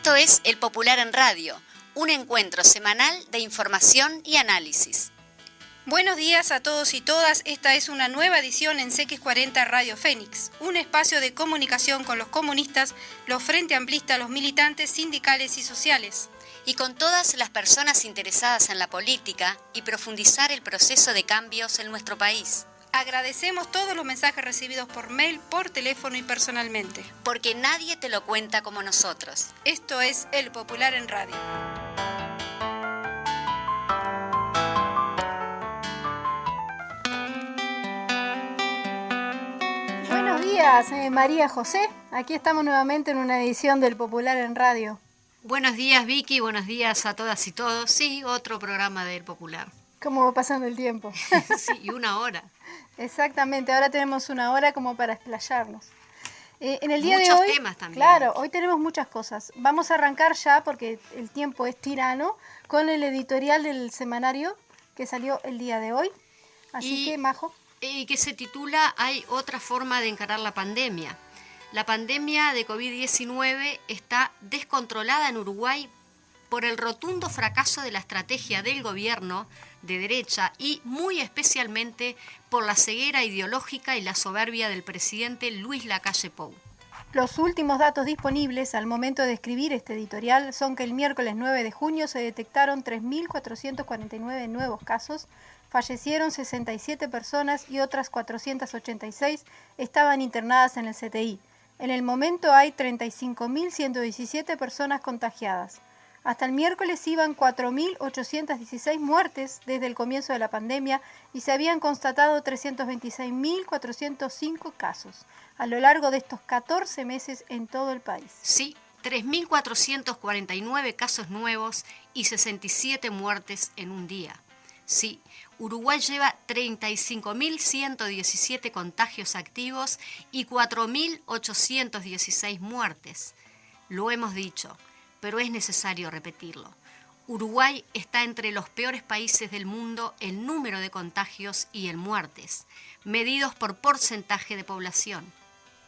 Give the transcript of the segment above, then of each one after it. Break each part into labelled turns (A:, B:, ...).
A: Esto es El Popular en Radio, un encuentro semanal de información y análisis.
B: Buenos días a todos y todas, esta es una nueva edición en CX40 Radio Fénix, un espacio de comunicación con los comunistas, los frente amplistas, los militantes sindicales y sociales.
A: Y con todas las personas interesadas en la política y profundizar el proceso de cambios en nuestro país.
B: Agradecemos todos los mensajes recibidos por mail, por teléfono y personalmente.
A: Porque nadie te lo cuenta como nosotros.
B: Esto es El Popular en Radio.
C: Buenos días, María José. Aquí estamos nuevamente en una edición del Popular en Radio.
D: Buenos días, Vicky. Buenos días a todas y todos. Sí, otro programa del Popular.
C: ¿Cómo va pasando el tiempo?
D: Sí, y una hora.
C: Exactamente, ahora tenemos una hora como para explayarnos. En el día
D: Muchos
C: de hoy,
D: temas también.
C: Claro, hoy tenemos muchas cosas. Vamos a arrancar ya, porque el tiempo es tirano, con el editorial del semanario que salió el día de hoy. Así que, Majo.
D: Que se titula Hay otra forma de encarar la pandemia. La pandemia de COVID-19 está descontrolada en Uruguay por el rotundo fracaso de la estrategia del gobierno de derecha y muy especialmente por la ceguera ideológica y la soberbia del presidente Luis Lacalle Pou.
C: Los últimos datos disponibles al momento de escribir este editorial son que el miércoles 9 de junio se detectaron 3.449 nuevos casos, fallecieron 67 personas y otras 486 estaban internadas en el CTI. En el momento hay 35.117 personas contagiadas. Hasta el miércoles iban 4.816 muertes desde el comienzo de la pandemia y se habían constatado 326.405 casos a lo largo de estos 14 meses en todo el país.
D: Sí, 3.449 casos nuevos y 67 muertes en un día. Sí, Uruguay lleva 35.117 contagios activos y 4.816 muertes. Lo hemos dicho, pero es necesario repetirlo. Uruguay está entre los peores países del mundo en número de contagios y en muertes, medidos por porcentaje de población.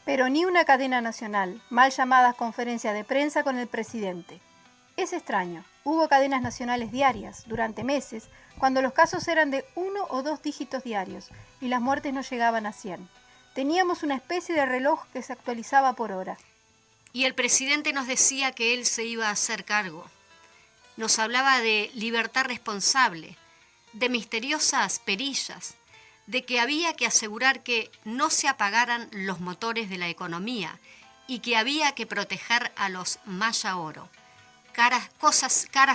C: Pero ni una cadena nacional, mal llamadas conferencias de prensa con el presidente. Es extraño, hubo cadenas nacionales diarias durante meses, cuando los casos eran de 1 o 2 dígitos diarios y las muertes no llegaban a 100. Teníamos una especie de reloj que se actualizaba por hora.
D: Y el presidente nos decía que él se iba a hacer cargo. Nos hablaba de libertad responsable, de misteriosas perillas, de que había que asegurar que no se apagaran los motores de la economía y que había que proteger a los Maya Oro. Cara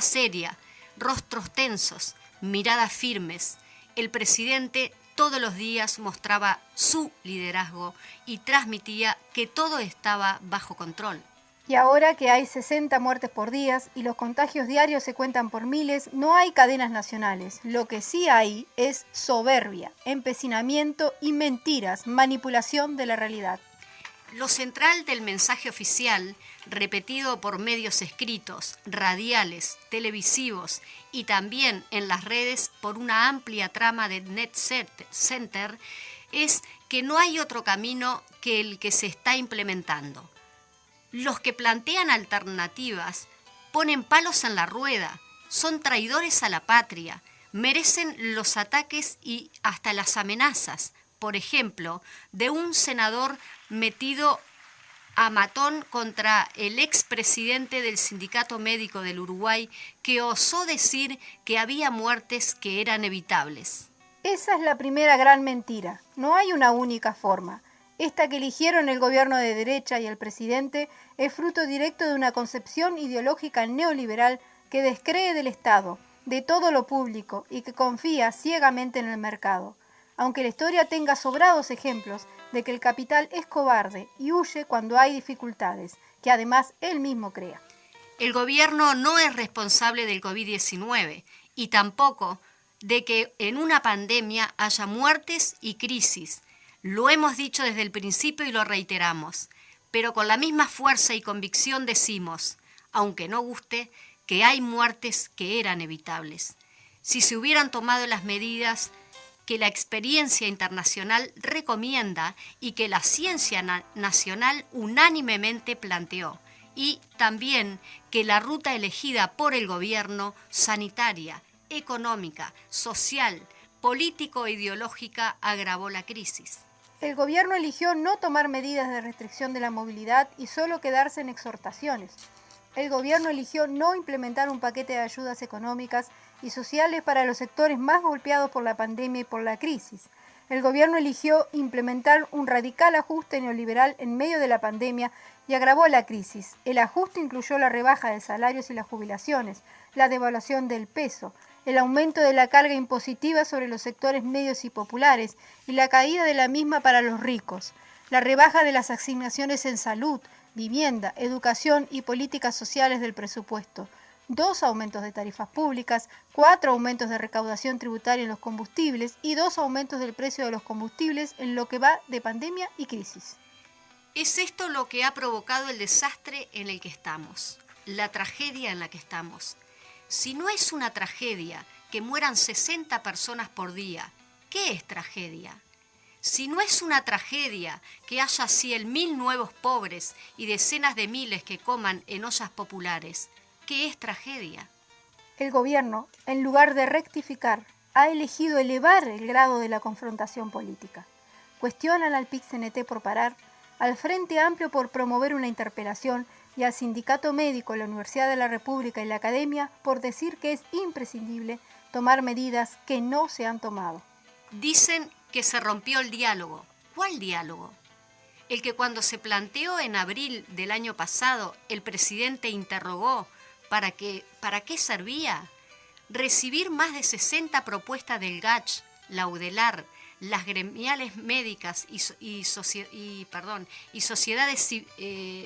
D: seria, rostros tensos, miradas firmes. El presidente todos los días mostraba su liderazgo y transmitía que todo estaba bajo control.
C: Y ahora que hay 60 muertes por día y los contagios diarios se cuentan por miles, no hay cadenas nacionales. Lo que sí hay es soberbia, empecinamiento y mentiras, manipulación de la realidad.
D: Lo central del mensaje oficial, repetido por medios escritos, radiales, televisivos y también en las redes por una amplia trama de Net Center, es que no hay otro camino que el que se está implementando. Los que plantean alternativas ponen palos en la rueda, son traidores a la patria, merecen los ataques y hasta las amenazas, por ejemplo, de un senador metido a matón contra el expresidente del Sindicato Médico del Uruguay que osó decir que había muertes que eran evitables.
C: Esa es la primera gran mentira. No hay una única forma. Esta que eligieron el gobierno de derecha y el presidente es fruto directo de una concepción ideológica neoliberal que descree del Estado, de todo lo público y que confía ciegamente en el mercado. Aunque la historia tenga sobrados ejemplos de que el capital es cobarde y huye cuando hay dificultades, que además él mismo crea.
D: El gobierno no es responsable del COVID-19 y tampoco de que en una pandemia haya muertes y crisis. Lo hemos dicho desde el principio y lo reiteramos, pero con la misma fuerza y convicción decimos, aunque no guste, que hay muertes que eran evitables. Si se hubieran tomado las medidas que la experiencia internacional recomienda y que la ciencia nacional unánimemente planteó, y también que la ruta elegida por el gobierno, sanitaria, económica, social, político e ideológica, agravó la crisis.
C: El gobierno eligió no tomar medidas de restricción de la movilidad y solo quedarse en exhortaciones. El gobierno eligió no implementar un paquete de ayudas económicas y sociales para los sectores más golpeados por la pandemia y por la crisis. El gobierno eligió implementar un radical ajuste neoliberal en medio de la pandemia y agravó la crisis. El ajuste incluyó la rebaja de salarios y las jubilaciones, la devaluación del peso, el aumento de la carga impositiva sobre los sectores medios y populares y la caída de la misma para los ricos, la rebaja de las asignaciones en salud, vivienda, educación y políticas sociales del presupuesto, 2 aumentos de tarifas públicas, 4 aumentos de recaudación tributaria en los combustibles y 2 aumentos del precio de los combustibles en lo que va de pandemia y crisis.
D: Es esto lo que ha provocado el desastre en el que estamos, la tragedia en la que estamos. Si no es una tragedia que mueran 60 personas por día, ¿qué es tragedia? Si no es una tragedia que haya 100.000 nuevos pobres y decenas de miles que coman en ollas populares, ¿qué es tragedia?
C: El gobierno, en lugar de rectificar, ha elegido elevar el grado de la confrontación política. Cuestionan al PIT-CNT por parar, al Frente Amplio por promover una interpelación y al Sindicato Médico, la Universidad de la República y la Academia por decir que es imprescindible tomar medidas que no se han tomado.
D: Dicen que se rompió el diálogo. ¿Cuál diálogo? El que cuando se planteó en abril del año pasado, el presidente interrogó ¿para qué servía? Recibir más de 60 propuestas del GACH, la UDELAR, las gremiales médicas y sociedades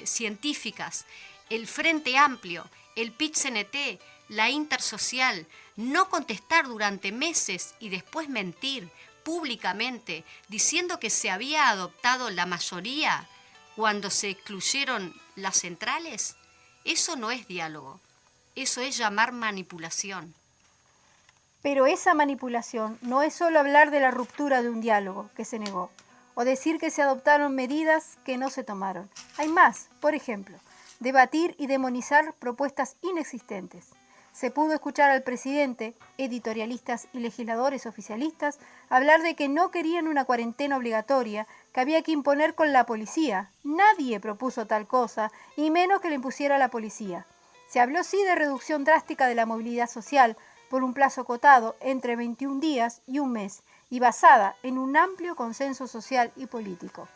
D: científicas, el Frente Amplio, el PIT-CNT, la Intersocial, no contestar durante meses y después mentir públicamente diciendo que se había adoptado la mayoría cuando se excluyeron las centrales, eso no es diálogo, eso es llamar manipulación.
C: Pero esa manipulación no es solo hablar de la ruptura de un diálogo que se negó, o decir que se adoptaron medidas que no se tomaron. Hay más, por ejemplo, debatir y demonizar propuestas inexistentes. Se pudo escuchar al presidente, editorialistas y legisladores oficialistas hablar de que no querían una cuarentena obligatoria, que había que imponer con la policía. Nadie propuso tal cosa, y menos que le impusiera la policía. Se habló sí de reducción drástica de la movilidad social, por un plazo acotado entre 21 días y un mes, y basada en un amplio consenso social y político.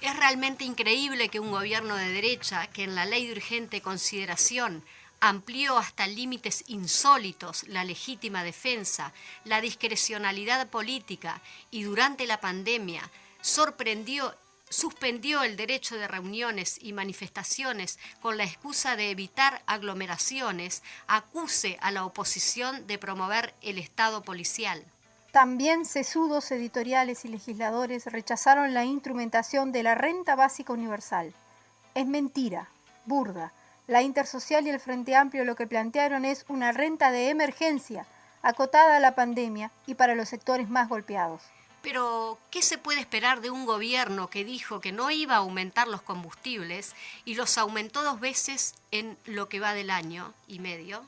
D: Es realmente increíble que un gobierno de derecha, que en la ley de urgente consideración amplió hasta límites insólitos la legítima defensa, la discrecionalidad política y durante la pandemia suspendió el derecho de reuniones y manifestaciones con la excusa de evitar aglomeraciones, acuse a la oposición de promover el Estado policial.
C: También sesudos editoriales y legisladores rechazaron la instrumentación de la renta básica universal. Es mentira, burda. La Intersocial y el Frente Amplio lo que plantearon es una renta de emergencia, acotada a la pandemia y para los sectores más golpeados.
D: Pero, ¿qué se puede esperar de un gobierno que dijo que no iba a aumentar los combustibles y los aumentó 2 veces en lo que va del año y medio?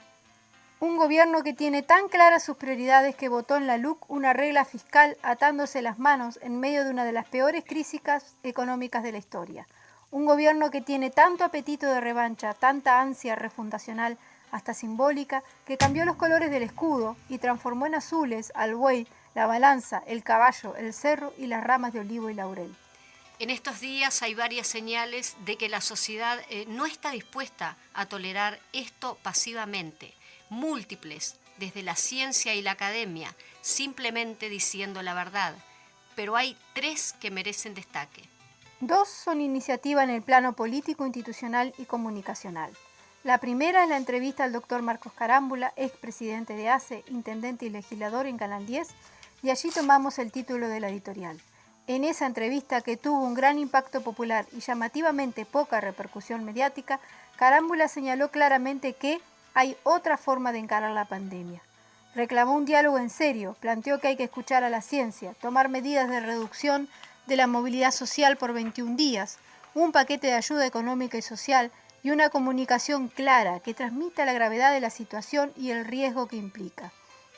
C: Un gobierno que tiene tan claras sus prioridades que votó en la LUC una regla fiscal atándose las manos en medio de una de las peores crisis económicas de la historia. Un gobierno que tiene tanto apetito de revancha, tanta ansia refundacional, hasta simbólica, que cambió los colores del escudo y transformó en azules al buey, la balanza, el caballo, el cerro y las ramas de olivo y laurel.
D: En estos días hay varias señales de que la sociedad no está dispuesta a tolerar esto pasivamente. Múltiples, desde la ciencia y la academia, simplemente diciendo la verdad. Pero hay 3 que merecen destaque.
C: 2 son iniciativa en el plano político, institucional y comunicacional. La primera es la entrevista al doctor Marcos Carámbula, expresidente de ACE, intendente y legislador en Canal 10, y allí tomamos el título de la editorial. En esa entrevista, que tuvo un gran impacto popular y llamativamente poca repercusión mediática, Carámbula señaló claramente que hay otra forma de encarar la pandemia. Reclamó un diálogo en serio, planteó que hay que escuchar a la ciencia, tomar medidas de reducción de la movilidad social por 21 días, un paquete de ayuda económica y social y una comunicación clara que transmita la gravedad de la situación y el riesgo que implica.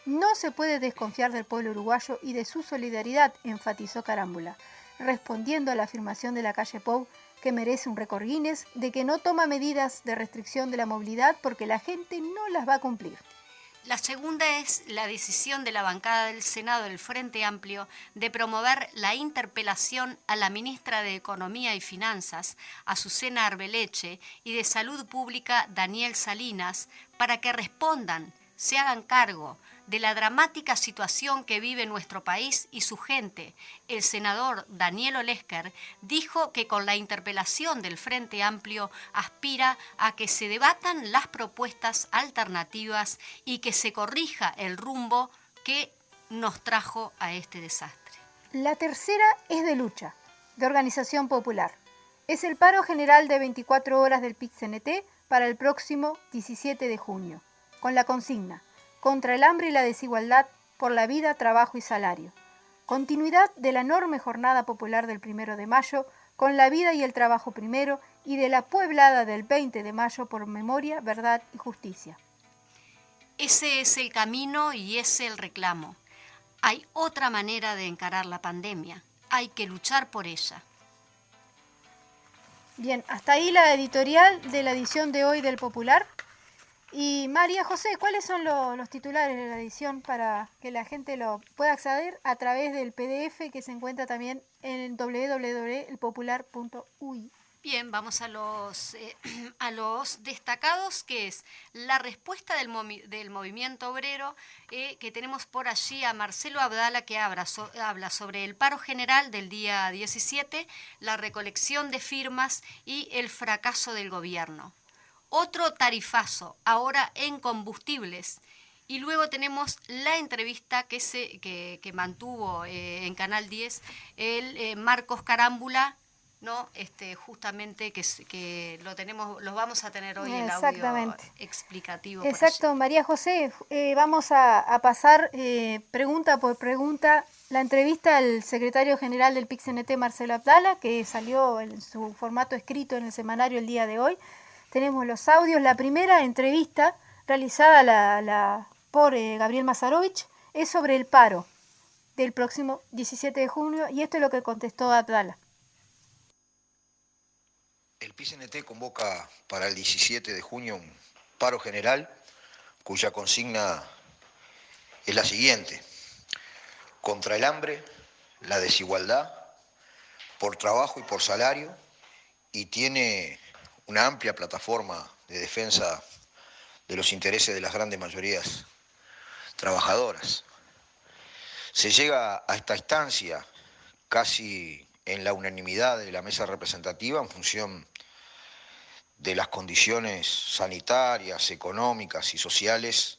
C: No se puede desconfiar del pueblo uruguayo y de su solidaridad, enfatizó Carámbula, respondiendo a la afirmación de la calle Pou que merece un récord Guinness de que no toma medidas de restricción de la movilidad porque la gente no las va a cumplir.
D: La segunda es la decisión de la bancada del Senado del Frente Amplio de promover la interpelación a la ministra de Economía y Finanzas, Azucena Arbeleche, y de Salud Pública, Daniel Salinas, para que respondan, se hagan cargo de la dramática situación que vive nuestro país y su gente. El senador Daniel Olesker dijo que con la interpelación del Frente Amplio aspira a que se debatan las propuestas alternativas y que se corrija el rumbo que nos trajo a este desastre.
C: La tercera es de lucha, de organización popular. Es el paro general de 24 horas del PIT-CNT para el próximo 17 de junio, con la consigna contra el hambre y la desigualdad, por la vida, trabajo y salario. Continuidad de la enorme jornada popular del 1 de mayo, con la vida y el trabajo primero, y de la pueblada del 20 de mayo por memoria, verdad y justicia.
D: Ese es el camino y ese el reclamo. Hay otra manera de encarar la pandemia. Hay que luchar por ella.
C: Bien, hasta ahí la editorial de la edición de hoy del Popular. Y María José, ¿cuáles son los titulares de la edición para que la gente lo pueda acceder a través del PDF que se encuentra también en www.elpopular.uy?
D: Bien, vamos a los destacados, que es la respuesta del movimiento obrero, que tenemos por allí a Marcelo Abdala, que habla sobre el paro general del día 17, la recolección de firmas y el fracaso del gobierno. Otro tarifazo, ahora en combustibles. Y luego tenemos la entrevista que mantuvo en Canal 10 el Marcos Carámbula, ¿no? Justamente que los vamos a tener hoy el audio explicativo.
C: Exacto, María José, vamos a pasar pregunta por pregunta la entrevista al secretario general del PIT-CNT, Marcelo Abdala, que salió en su formato escrito en el semanario el día de hoy. Tenemos los audios. La primera entrevista realizada por Gabriel Mazarovich es sobre el paro del próximo 17 de junio y esto es lo que contestó Abdala.
E: El PIT-CNT convoca para el 17 de junio un paro general cuya consigna es la siguiente: contra el hambre, la desigualdad, por trabajo y por salario, y tiene una amplia plataforma de defensa de los intereses de las grandes mayorías trabajadoras. Se llega a esta instancia casi en la unanimidad de la mesa representativa en función de las condiciones sanitarias, económicas y sociales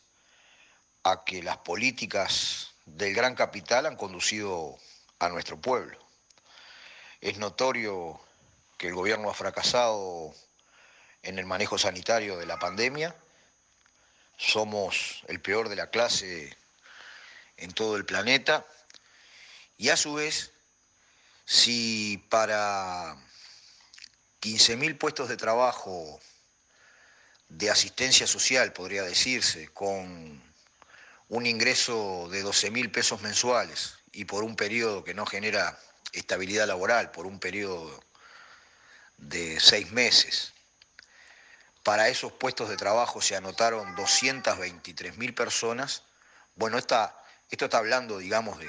E: a que las políticas del gran capital han conducido a nuestro pueblo. Es notorio que el gobierno ha fracasado en el manejo sanitario de la pandemia. Somos el peor de la clase en todo el planeta. Y a su vez, si para 15.000 puestos de trabajo de asistencia social, podría decirse, con un ingreso de 12.000 pesos mensuales y por un periodo que no genera estabilidad laboral, por un periodo de 6 meses, para esos puestos de trabajo se anotaron 223.000 personas. Bueno, esto está hablando, digamos,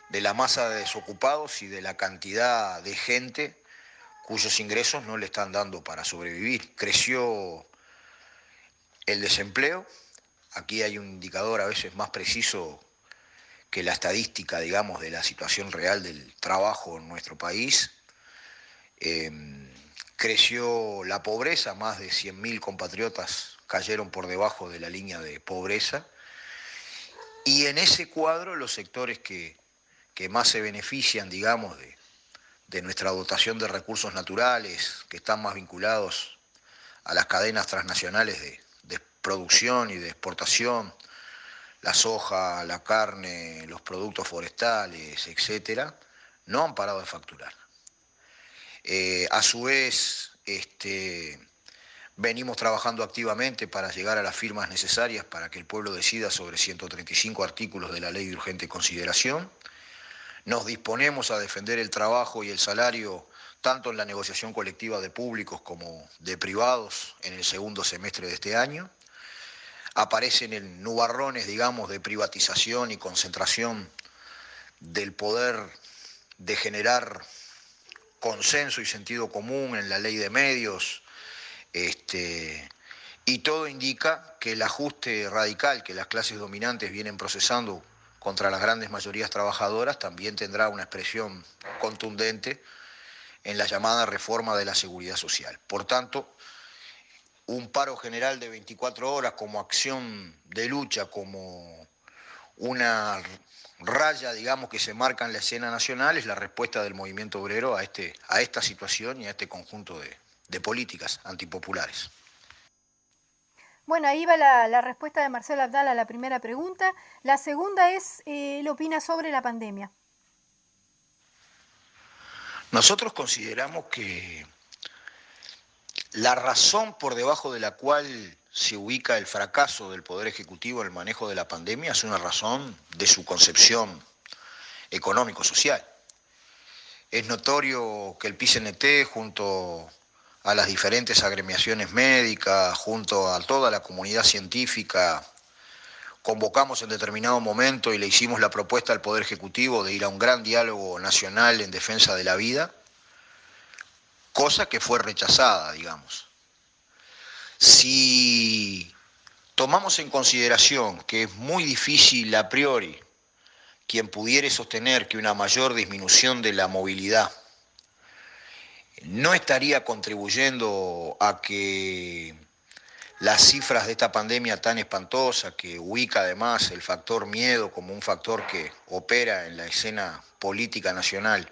E: de la masa de desocupados y de la cantidad de gente cuyos ingresos no le están dando para sobrevivir. Creció el desempleo. Aquí hay un indicador a veces más preciso que la estadística, digamos, de la situación real del trabajo en nuestro país. Creció la pobreza, más de 100.000 compatriotas cayeron por debajo de la línea de pobreza. Y en ese cuadro los sectores que más se benefician, digamos, de nuestra dotación de recursos naturales, que están más vinculados a las cadenas transnacionales de producción y de exportación, la soja, la carne, los productos forestales, etcétera, no han parado de facturar. A su vez, Venimos trabajando activamente para llegar a las firmas necesarias para que el pueblo decida sobre 135 artículos de la Ley de Urgente Consideración. Nos disponemos a defender el trabajo y el salario tanto en la negociación colectiva de públicos como de privados en el segundo semestre de este año. Aparecen en nubarrones, digamos, de privatización y concentración del poder de generar consenso y sentido común en la ley de medios, y todo indica que el ajuste radical que las clases dominantes vienen procesando contra las grandes mayorías trabajadoras también tendrá una expresión contundente en la llamada reforma de la seguridad social. Por tanto, un paro general de 24 horas como acción de lucha, como una raya, digamos, que se marca en la escena nacional, es la respuesta del movimiento obrero a esta situación y a este conjunto de políticas antipopulares.
C: Bueno, ahí va la respuesta de Marcelo Abdala a la primera pregunta. La segunda es, él opina sobre la pandemia.
E: Nosotros consideramos que la razón por debajo de la cual se ubica el fracaso del Poder Ejecutivo en el manejo de la pandemia es una razón de su concepción económico-social. Es notorio que el PICNT, junto a las diferentes agremiaciones médicas, junto a toda la comunidad científica, convocamos en determinado momento y le hicimos la propuesta al Poder Ejecutivo de ir a un gran diálogo nacional en defensa de la vida, cosa que fue rechazada, digamos. Si tomamos en consideración que es muy difícil a priori quien pudiere sostener que una mayor disminución de la movilidad no estaría contribuyendo a que las cifras de esta pandemia tan espantosa, que ubica además el factor miedo como un factor que opera en la escena política nacional,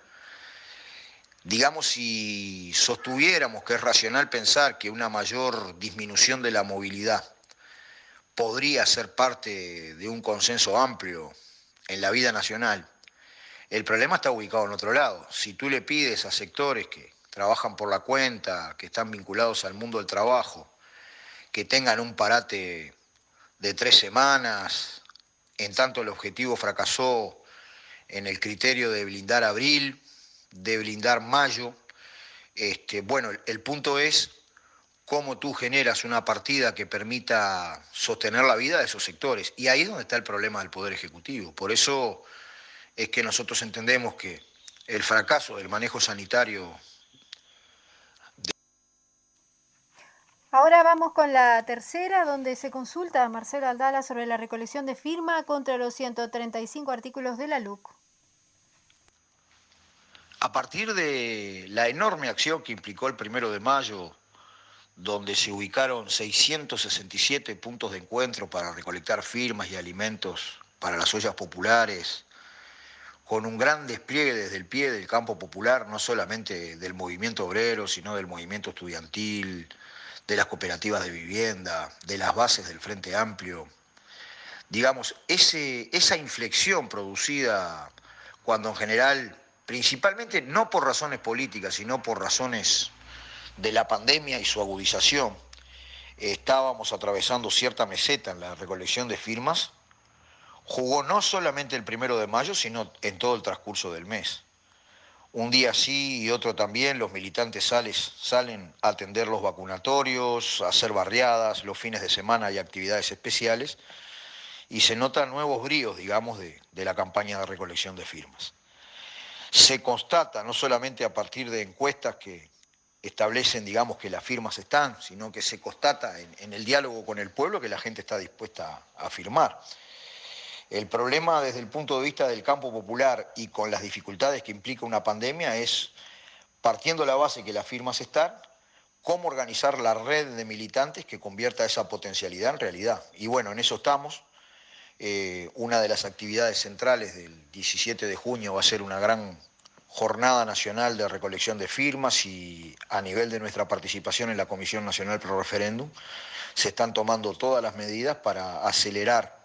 E: digamos, si sostuviéramos que es racional pensar que una mayor disminución de la movilidad podría ser parte de un consenso amplio en la vida nacional, el problema está ubicado en otro lado. Si tú le pides a sectores que trabajan por la cuenta, que están vinculados al mundo del trabajo, que tengan un parate de 3 semanas, en tanto el objetivo fracasó en el criterio de blindar abril, de blindar mayo. Bueno, el punto es cómo tú generas una partida que permita sostener la vida de esos sectores. Y ahí es donde está el problema del Poder Ejecutivo. Por eso es que nosotros entendemos que el fracaso del manejo sanitario...
C: Ahora vamos con la tercera, donde se consulta a Marcelo Abdala sobre la recolección de firma contra los 135 artículos de la LUC.
E: A partir de la enorme acción que implicó el 1 de mayo, donde se ubicaron 667 puntos de encuentro para recolectar firmas y alimentos para las ollas populares, con un gran despliegue desde el pie del campo popular, no solamente del movimiento obrero, sino del movimiento estudiantil, de las cooperativas de vivienda, de las bases del Frente Amplio. Digamos, esa inflexión producida cuando en general, principalmente no por razones políticas, sino por razones de la pandemia y su agudización, estábamos atravesando cierta meseta en la recolección de firmas, jugó no solamente el 1 de mayo, sino en todo el transcurso del mes. Un día sí y otro también, los militantes salen a atender los vacunatorios, a hacer barriadas, los fines de semana hay actividades especiales, y se notan nuevos bríos, digamos, de la campaña de recolección de firmas. Se constata, no solamente a partir de encuestas que establecen, digamos, que las firmas están, sino que se constata en el diálogo con el pueblo que la gente está dispuesta a firmar. El problema desde el punto de vista del campo popular y con las dificultades que implica una pandemia es, partiendo de la base que las firmas están, cómo organizar la red de militantes que convierta esa potencialidad en realidad. Y bueno, en eso estamos. Una de las actividades centrales del 17 de junio va a ser una gran jornada nacional de recolección de firmas y a nivel de nuestra participación en la Comisión Nacional Pro Referéndum se están tomando todas las medidas para acelerar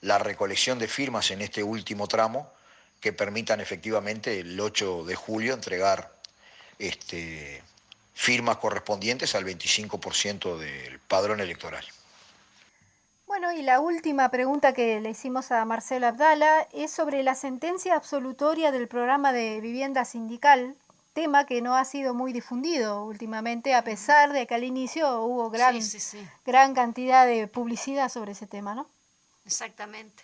E: la recolección de firmas en este último tramo que permitan efectivamente el 8 de julio entregar firmas correspondientes al 25% del padrón electoral.
C: Bueno, y la última pregunta que le hicimos a Marcelo Abdala es sobre la sentencia absolutoria del programa de vivienda sindical, tema que no ha sido muy difundido últimamente, a pesar de que al inicio hubo gran cantidad de publicidad sobre ese tema, ¿no?
D: Exactamente.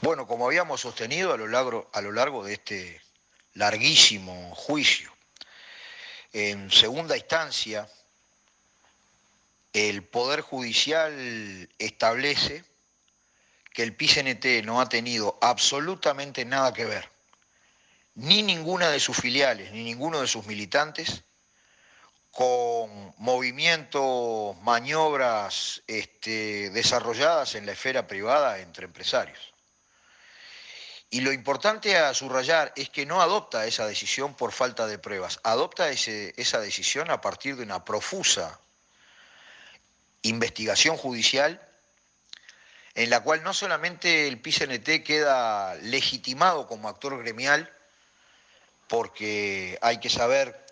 E: Bueno, como habíamos sostenido a lo largo de este larguísimo juicio, en segunda instancia, el Poder Judicial establece que el PIT-CNT no ha tenido absolutamente nada que ver, ni ninguna de sus filiales, ni ninguno de sus militantes, con movimientos, maniobras desarrolladas en la esfera privada entre empresarios. Y lo importante a subrayar es que no adopta esa decisión por falta de pruebas, adopta esa decisión a partir de una profusa investigación judicial en la cual no solamente el PIT-CNT queda legitimado como actor gremial, porque hay que saber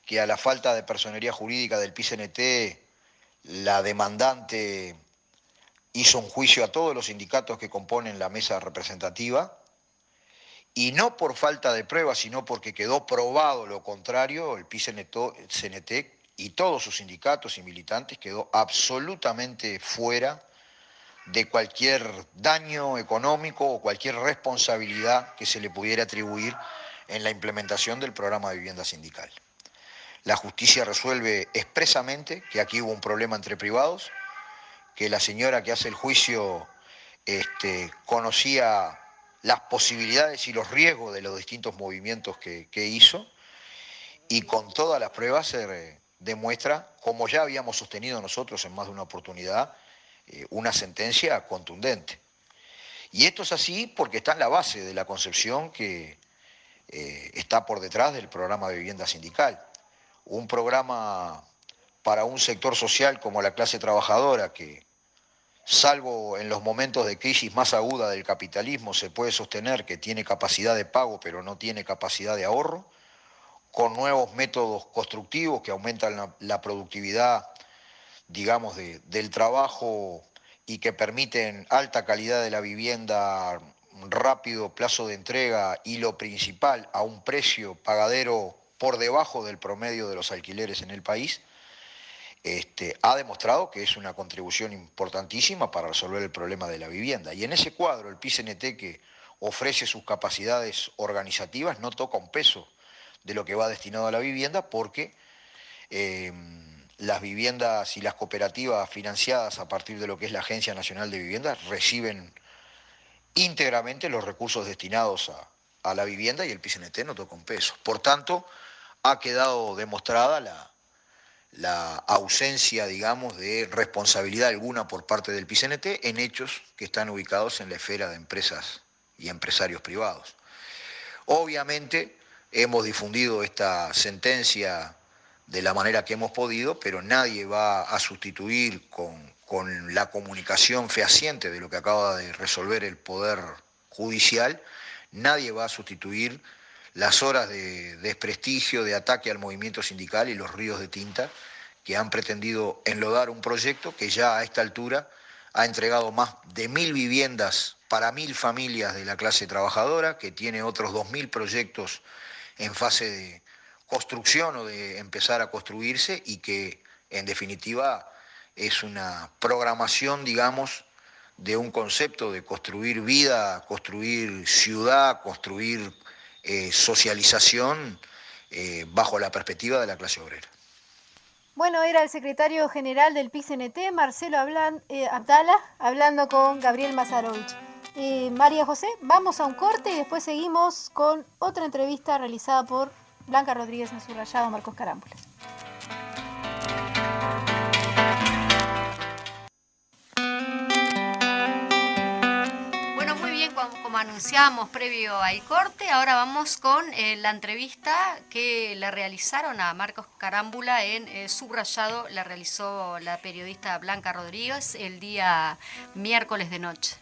E: que a la falta de personería jurídica del PIT-CNT, la demandante hizo un juicio a todos los sindicatos que componen la mesa representativa, y no por falta de pruebas, sino porque quedó probado lo contrario, el PIT-CNT y todos sus sindicatos y militantes quedó absolutamente fuera de cualquier daño económico o cualquier responsabilidad que se le pudiera atribuir en la implementación del programa de vivienda sindical. La justicia resuelve expresamente que aquí hubo un problema entre privados, que la señora que hace el juicio conocía las posibilidades y los riesgos de los distintos movimientos que hizo, y con todas las pruebas se demuestra, como ya habíamos sostenido nosotros en más de una oportunidad, una sentencia contundente. Y esto es así porque está en la base de la concepción que está por detrás del programa de vivienda sindical. Un programa para un sector social como la clase trabajadora que, salvo en los momentos de crisis más aguda del capitalismo, se puede sostener que tiene capacidad de pago pero no tiene capacidad de ahorro, con nuevos métodos constructivos que aumentan la productividad, digamos, del trabajo y que permiten alta calidad de la vivienda, rápido plazo de entrega y lo principal, a un precio pagadero por debajo del promedio de los alquileres en el país, ha demostrado que es una contribución importantísima para resolver el problema de la vivienda. Y en ese cuadro, el PIT-CNT, que ofrece sus capacidades organizativas, no toca un peso de lo que va destinado a la vivienda, porque las viviendas y las cooperativas financiadas a partir de lo que es la Agencia Nacional de Vivienda reciben íntegramente los recursos destinados a la vivienda, y el PIT-CNT no toca un peso. Por tanto, ha quedado demostrada la ausencia, digamos, de responsabilidad alguna por parte del PIT-CNT en hechos que están ubicados en la esfera de empresas y empresarios privados. Obviamente, hemos difundido esta sentencia de la manera que hemos podido, pero nadie va a sustituir con la comunicación fehaciente de lo que acaba de resolver el Poder Judicial, nadie va a sustituir las horas de desprestigio, de ataque al movimiento sindical y los ríos de tinta que han pretendido enlodar un proyecto que ya a esta altura ha entregado más de 1.000 viviendas para 1.000 familias de la clase trabajadora, que tiene otros 2.000 proyectos en fase de construcción o de empezar a construirse, y que en definitiva es una programación, digamos, de un concepto de construir vida, construir ciudad, construir socialización bajo la perspectiva de la clase obrera.
C: Bueno, era el secretario general del PIT-CNT, Marcelo Abdala, hablando con Gabriel Mazarovich. María José, vamos a un corte y después seguimos con otra entrevista realizada por Blanca Rodríguez en Subrayado, Marcos Carámbulas.
D: Bueno, muy bien, como anunciábamos previo al corte, ahora vamos con la entrevista que le realizaron a Marcos Carámbula en Subrayado. La realizó la periodista Blanca Rodríguez el día miércoles de noche.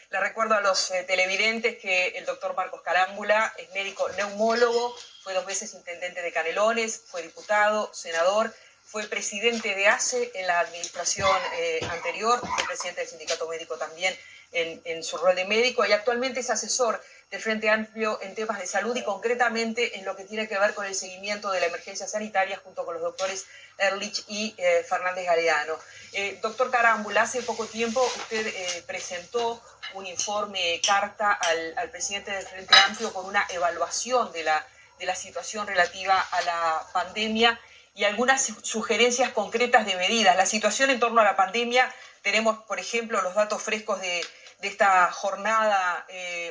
F: La recuerdo a los televidentes que el doctor Marcos Carámbula es médico neumólogo, fue 2 veces intendente de Canelones, fue diputado, senador, fue presidente de ACE en la administración anterior, fue presidente del sindicato médico también en su rol de médico y actualmente es asesor del Frente Amplio en temas de salud y concretamente en lo que tiene que ver con el seguimiento de la emergencia sanitaria junto con los doctores Ehrlich y Fernández Galeano. Doctor Carámbula, hace poco tiempo usted presentó un informe carta al presidente del Frente Amplio con una evaluación de la situación relativa a la pandemia y algunas sugerencias concretas de medidas. La situación en torno a la pandemia, tenemos, por ejemplo, los datos frescos de esta jornada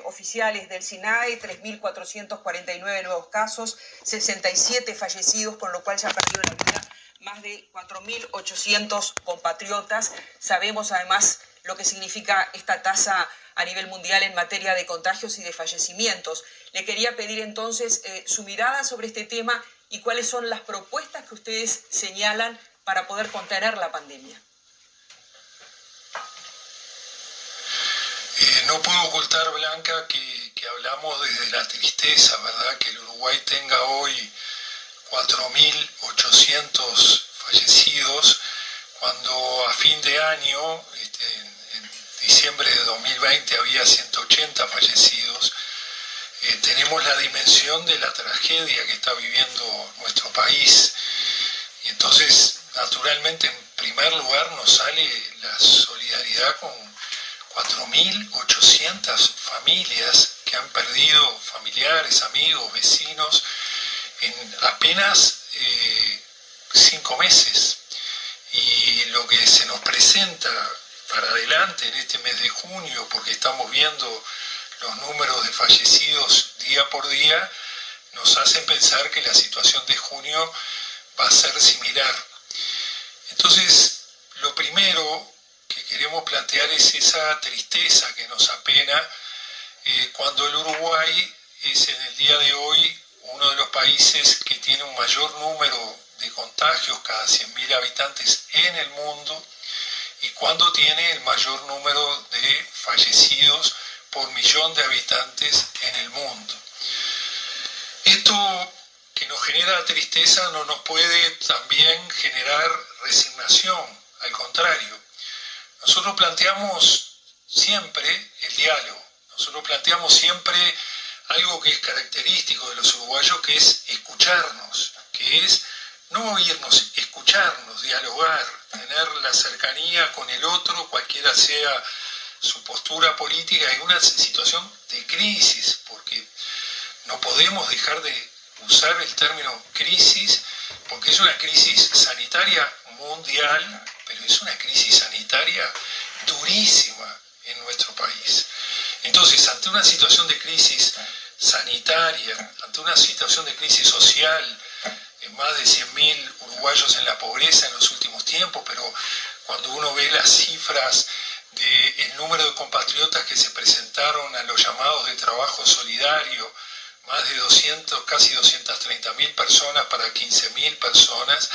F: oficiales del SINAE, 3.449 nuevos casos, 67 fallecidos, con lo cual ya ha perdido la vida más de 4.800 compatriotas. Sabemos además lo que significa esta tasa a nivel mundial en materia de contagios y de fallecimientos. Le quería pedir entonces su mirada sobre este tema y cuáles son las propuestas que ustedes señalan para poder contener la pandemia.
G: No puedo ocultar, Blanca, que hablamos desde la tristeza, ¿verdad? Que el Uruguay tenga hoy 4.800 fallecidos, cuando a fin de año, en diciembre de 2020, había 180 fallecidos. Tenemos la dimensión de la tragedia que está viviendo nuestro país. Y entonces, naturalmente, en primer lugar, nos sale la solidaridad con 4.800 familias que han perdido familiares, amigos, vecinos en apenas 5 meses. Y lo que se nos presenta para adelante en este mes de junio, porque estamos viendo los números de fallecidos día por día, nos hacen pensar que la situación de junio va a ser similar. Entonces, lo primero que queremos plantear es esa tristeza que nos apena cuando el Uruguay es en el día de hoy uno de los países que tiene un mayor número de contagios cada 100.000 habitantes en el mundo y cuando tiene el mayor número de fallecidos por millón de habitantes en el mundo. Esto que nos genera tristeza no nos puede también generar resignación, al contrario. Nosotros planteamos siempre el diálogo, nosotros planteamos siempre algo que es característico de los uruguayos, que es escucharnos, que es no oírnos, escucharnos, dialogar, tener la cercanía con el otro, cualquiera sea su postura política en una situación de crisis, porque no podemos dejar de usar el término crisis, porque es una crisis sanitaria mundial, pero es una crisis sanitaria durísima en nuestro país. Entonces, ante una situación de crisis sanitaria, ante una situación de crisis social, más de 100.000 uruguayos en la pobreza en los últimos tiempos, pero cuando uno ve las cifras del número de compatriotas que se presentaron a los llamados de trabajo solidario, más de 200, casi 230.000 personas para 15.000 personas,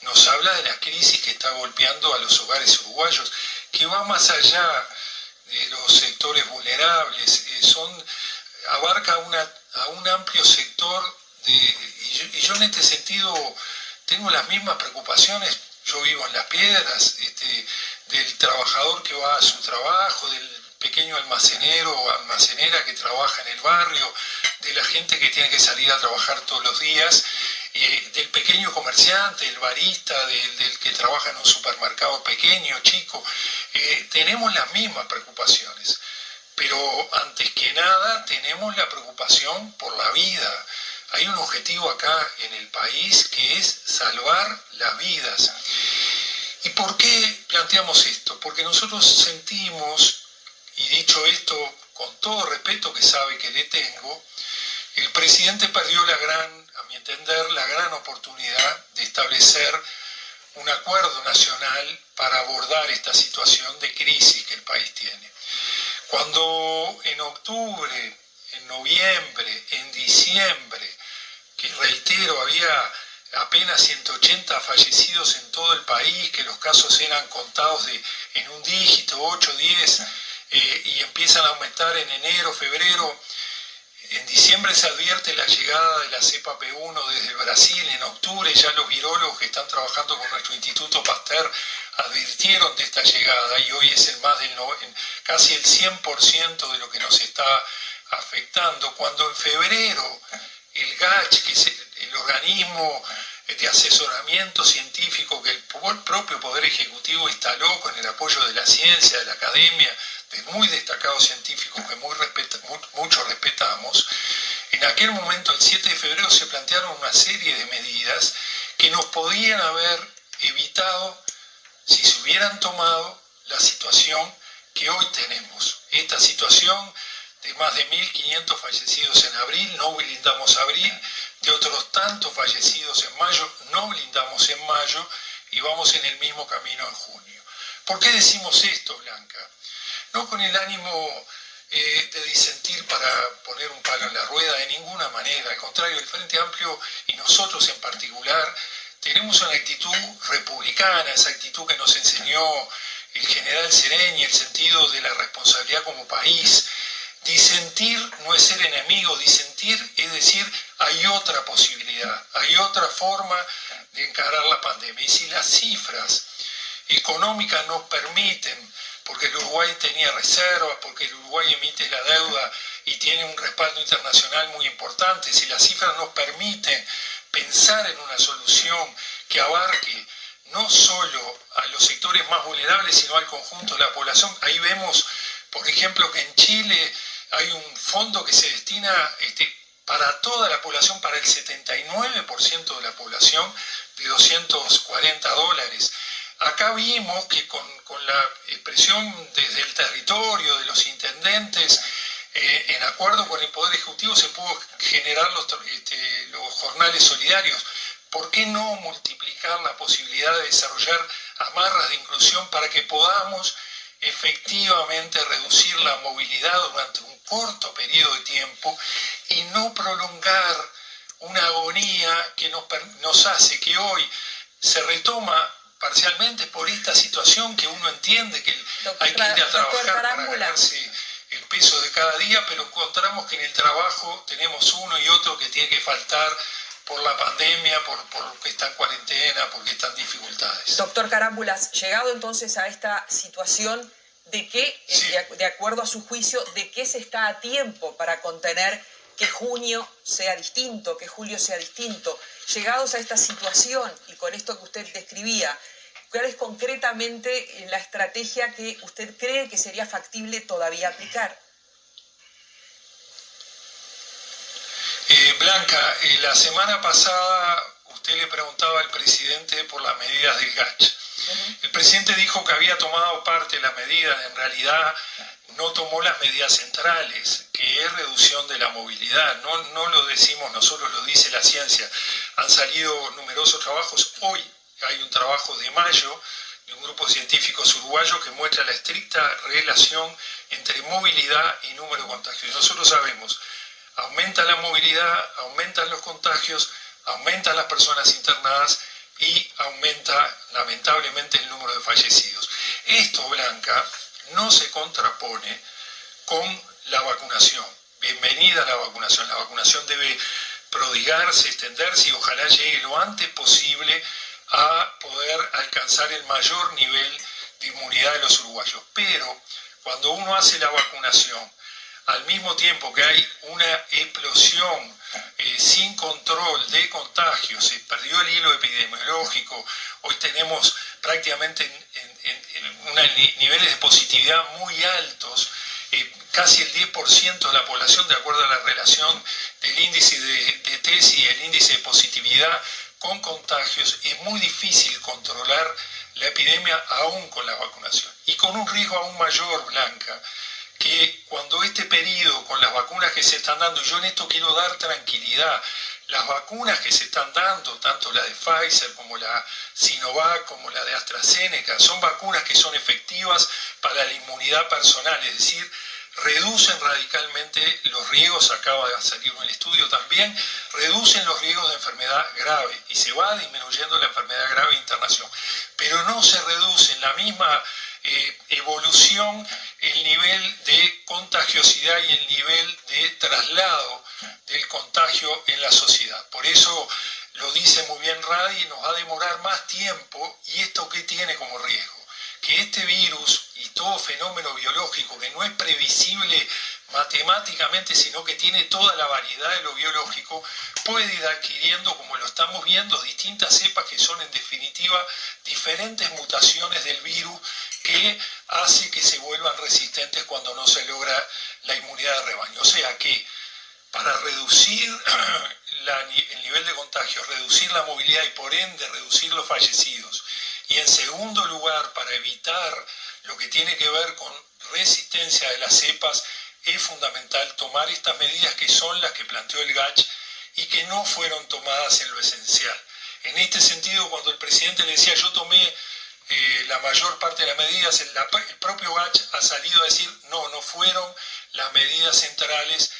G: nos habla de la crisis que está golpeando a los hogares uruguayos, que va más allá de los sectores vulnerables, abarca a un amplio sector, y yo en este sentido tengo las mismas preocupaciones. Yo vivo en Las Piedras, del trabajador que va a su trabajo, del pequeño almacenero o almacenera que trabaja en el barrio, de la gente que tiene que salir a trabajar todos los días, del pequeño comerciante, el barista, del que trabaja en un supermercado pequeño, chico. Tenemos las mismas preocupaciones, pero antes que nada tenemos la preocupación por la vida. Hay un objetivo acá en el país que es salvar las vidas. ¿Y por qué planteamos esto? Porque nosotros sentimos, y dicho esto con todo respeto que sabe que le tengo, el presidente perdió a mi entender, la gran oportunidad de establecer un acuerdo nacional para abordar esta situación de crisis que el país tiene. Cuando en octubre, en noviembre, en diciembre, que reitero, había apenas 180 fallecidos en todo el país, que los casos eran contados en un dígito, 8, 10, y empiezan a aumentar en enero, febrero. En diciembre se advierte la llegada de la cepa P1 desde Brasil. En octubre ya los virólogos que están trabajando con nuestro Instituto Pasteur advirtieron de esta llegada y hoy es casi el 100% de lo que nos está afectando. Cuando en febrero el GACH, que es el organismo de asesoramiento científico que el propio Poder Ejecutivo instaló con el apoyo de la ciencia, de la academia, de muy destacados científicos que mucho respetamos, en aquel momento, el 7 de febrero, se plantearon una serie de medidas que nos podían haber evitado si se hubieran tomado la situación que hoy tenemos. Esta situación de más de 1.500 fallecidos en abril, no blindamos abril, de otros tantos fallecidos en mayo, no blindamos en mayo y vamos en el mismo camino en junio. ¿Por qué decimos esto, Blanca? No con el ánimo de disentir para poner un palo en la rueda, de ninguna manera. Al contrario, el Frente Amplio y nosotros en particular tenemos una actitud republicana, esa actitud que nos enseñó el general Sereñi, el sentido de la responsabilidad como país. Disentir no es ser enemigo, disentir es decir, hay otra posibilidad, hay otra forma de encarar la pandemia. Y si las cifras económicas nos permiten, porque el Uruguay tenía reservas, porque el Uruguay emite la deuda y tiene un respaldo internacional muy importante, si las cifras nos permiten pensar en una solución que abarque no solo a los sectores más vulnerables, sino al conjunto de la población. Ahí vemos, por ejemplo, que en Chile hay un fondo que se destina para toda la población, para el 79% de la población, de $240. Acá vimos que con la expresión desde el territorio, de los intendentes, en acuerdo con el Poder Ejecutivo, se pudo generar los jornales solidarios. ¿Por qué no multiplicar la posibilidad de desarrollar amarras de inclusión para que podamos efectivamente reducir la movilidad durante un corto periodo de tiempo y no prolongar una agonía que nos hace que hoy se retoma parcialmente por esta situación que uno entiende que hay que ir a trabajar para ganarse el peso de cada día, pero encontramos que en el trabajo tenemos uno y otro que tiene que faltar por la pandemia, porque está en cuarentena, porque están dificultades.
F: Doctor Carámbulas, llegado entonces a esta situación, ¿de qué, sí, de acuerdo a su juicio, de qué se está a tiempo para contener que junio sea distinto, que julio sea distinto? Llegados a esta situación y con esto que usted describía, ¿cuál es concretamente la estrategia que usted cree que sería factible todavía aplicar?
G: Blanca, la semana pasada usted le preguntaba al presidente por las medidas del GACH. El presidente dijo que había tomado parte de las medidas, en realidad no tomó las medidas centrales, que es reducción de la movilidad. No lo decimos nosotros, lo dice la ciencia. Han salido numerosos trabajos. Hoy hay un trabajo de mayo de un grupo de científicos uruguayos que muestra la estricta relación entre movilidad y número de contagios. Y nosotros sabemos, aumenta la movilidad, aumentan los contagios, aumentan las personas internadas y aumenta lamentablemente el número de fallecidos. Esto, Blanca, no se contrapone con la vacunación. Bienvenida a la vacunación. La vacunación debe prodigarse, extenderse y ojalá llegue lo antes posible a poder alcanzar el mayor nivel de inmunidad de los uruguayos. Pero cuando uno hace la vacunación, al mismo tiempo que hay una explosión sin control de contagios, se perdió el hilo epidemiológico, hoy tenemos prácticamente niveles de positividad muy altos, casi el 10% de la población, de acuerdo a la relación del índice de test y el índice de positividad con contagios, es muy difícil controlar la epidemia aún con la vacunación. Y con un riesgo aún mayor, Blanca, que cuando este periodo, con las vacunas que se están dando, y yo en esto quiero dar tranquilidad, las vacunas que se están dando, tanto la de Pfizer como la Sinovac, como la de AstraZeneca, son vacunas que son efectivas para la inmunidad personal, es decir, reducen radicalmente los riesgos, acaba de salir un estudio también, reducen los riesgos de enfermedad grave y se va disminuyendo la enfermedad grave e internación, pero no se reduce en la misma evolución el nivel de contagiosidad y el nivel de traslado del contagio en la sociedad. Por eso lo dice muy bien Radi, nos va a demorar más tiempo. ¿Y esto qué tiene como riesgo? Que este virus y todo fenómeno biológico que no es previsible matemáticamente, sino que tiene toda la variedad de lo biológico, puede ir adquiriendo, como lo estamos viendo, distintas cepas que son en definitiva diferentes mutaciones del virus que hace que se vuelvan resistentes cuando no se logra la inmunidad de rebaño. O sea que para reducir el nivel de contagio, reducir la movilidad y por ende reducir los fallecidos, y en segundo lugar para evitar lo que tiene que ver con resistencia de las cepas, es fundamental tomar estas medidas que son las que planteó el GACH y que no fueron tomadas en lo esencial. En este sentido, cuando el presidente le decía yo tomé la mayor parte de las medidas, el propio GACH ha salido a decir no fueron las medidas centrales.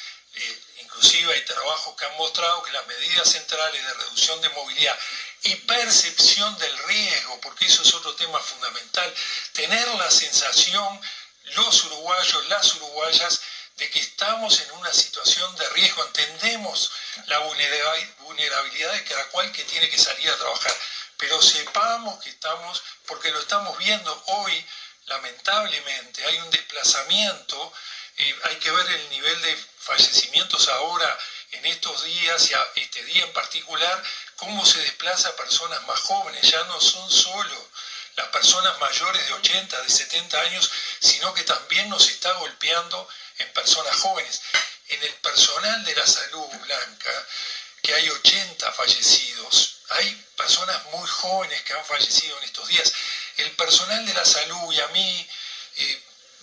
G: Inclusive hay trabajos que han mostrado que las medidas centrales de reducción de movilidad y percepción del riesgo, porque eso es otro tema fundamental, tener la sensación, los uruguayos, las uruguayas, de que estamos en una situación de riesgo, entendemos la vulnerabilidad de cada cual que tiene que salir a trabajar, pero sepamos que estamos, porque lo estamos viendo hoy, lamentablemente, hay un desplazamiento, hay que ver el nivel de fallecimientos ahora, en estos días, y este día en particular, cómo se desplaza a personas más jóvenes, ya no son solo las personas mayores de 80, de 70 años, sino que también nos está golpeando en personas jóvenes. En el personal de la salud, Blanca, que hay 80 fallecidos, hay personas muy jóvenes que han fallecido en estos días. El personal de la salud, y a mí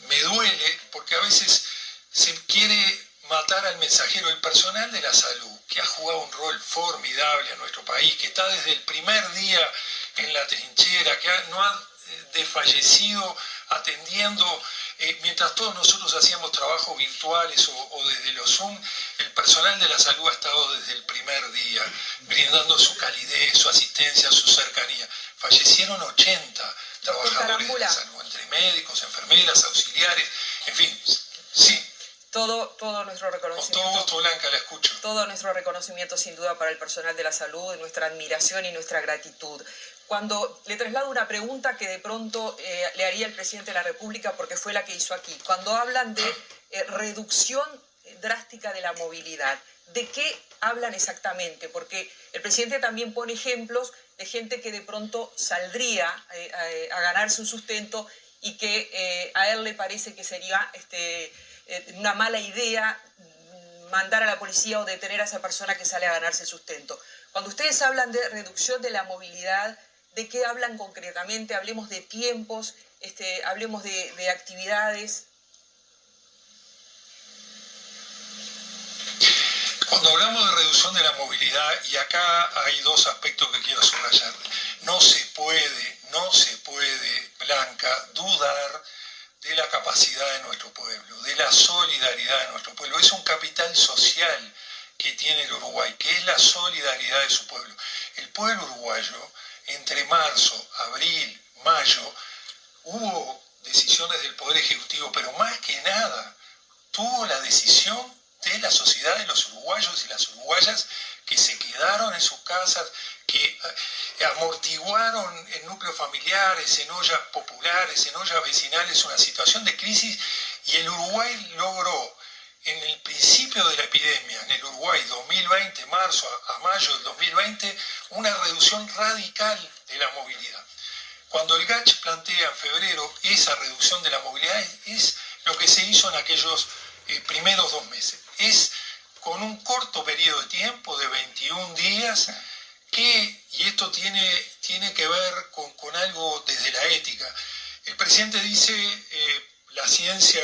G: me duele, porque a veces se quiere matar al mensajero, el personal de la salud, que ha jugado un rol formidable a nuestro país, que está desde el primer día en la trinchera, que no ha desfallecido atendiendo, mientras todos nosotros hacíamos trabajos virtuales o desde los Zoom, el personal de la salud ha estado desde el primer día, brindando su calidez, su asistencia, su cercanía. Fallecieron 80 trabajadores de la salud, entre médicos, enfermeras, auxiliares, en fin, sí.
F: Todo nuestro reconocimiento.
G: Con todo gusto, Blanca, la escucho.
F: Todo nuestro reconocimiento, sin duda, para el personal de la salud, nuestra admiración y nuestra gratitud. Cuando le traslado una pregunta que de pronto le haría el presidente de la República, porque fue la que hizo aquí, cuando hablan de reducción drástica de la movilidad, ¿de qué hablan exactamente? Porque el presidente también pone ejemplos de gente que de pronto saldría a ganarse un sustento y que a él le parece que sería una mala idea mandar a la policía o detener a esa persona que sale a ganarse el sustento. Cuando ustedes hablan de reducción de la movilidad, ¿de qué hablan concretamente? Hablemos de tiempos, hablemos de actividades.
G: Cuando hablamos de reducción de la movilidad, y acá hay dos aspectos que quiero subrayar, no se puede, Blanca, dudar de la capacidad de nuestro pueblo, de la solidaridad de nuestro pueblo. Es un capital social que tiene el Uruguay, que es la solidaridad de su pueblo. El pueblo uruguayo, entre marzo, abril, mayo, hubo decisiones del Poder Ejecutivo, pero más que nada, tuvo la decisión de la sociedad de los uruguayos y las uruguayas que se quedaron en sus casas, que amortiguaron en núcleos familiares, en ollas populares, en ollas vecinales, una situación de crisis, y el Uruguay logró, en el principio de la epidemia, en el Uruguay 2020, marzo a mayo del 2020, una reducción radical de la movilidad. Cuando el GACH plantea en febrero esa reducción de la movilidad, es lo que se hizo en aquellos primeros 2 meses. Es con un corto periodo de tiempo de 21 días, y esto tiene que ver con algo desde la ética. El presidente dice, la ciencia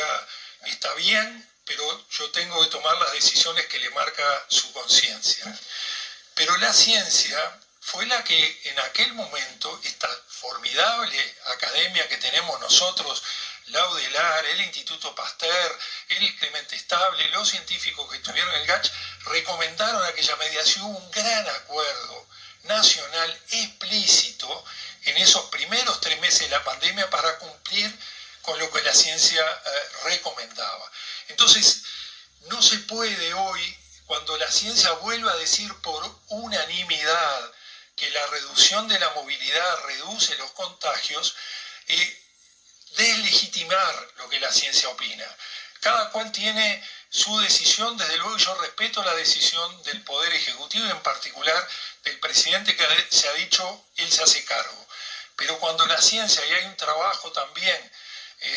G: está bien, pero yo tengo que tomar las decisiones que le marca su conciencia. Pero la ciencia fue la que en aquel momento, esta formidable academia que tenemos nosotros, la UDELAR, el Instituto Pasteur, el Clemente Estable, los científicos que estuvieron en el GACH, recomendaron aquella mediación, un gran acuerdo nacional explícito en esos primeros 3 meses de la pandemia para cumplir con lo que la ciencia recomendaba. Entonces, no se puede hoy, cuando la ciencia vuelve a decir por unanimidad que la reducción de la movilidad reduce los contagios, deslegitimar lo que la ciencia opina. Cada cual tiene su decisión, desde luego yo respeto la decisión del Poder Ejecutivo y en particular del presidente, que se ha dicho, él se hace cargo. Pero cuando la ciencia, y hay un trabajo también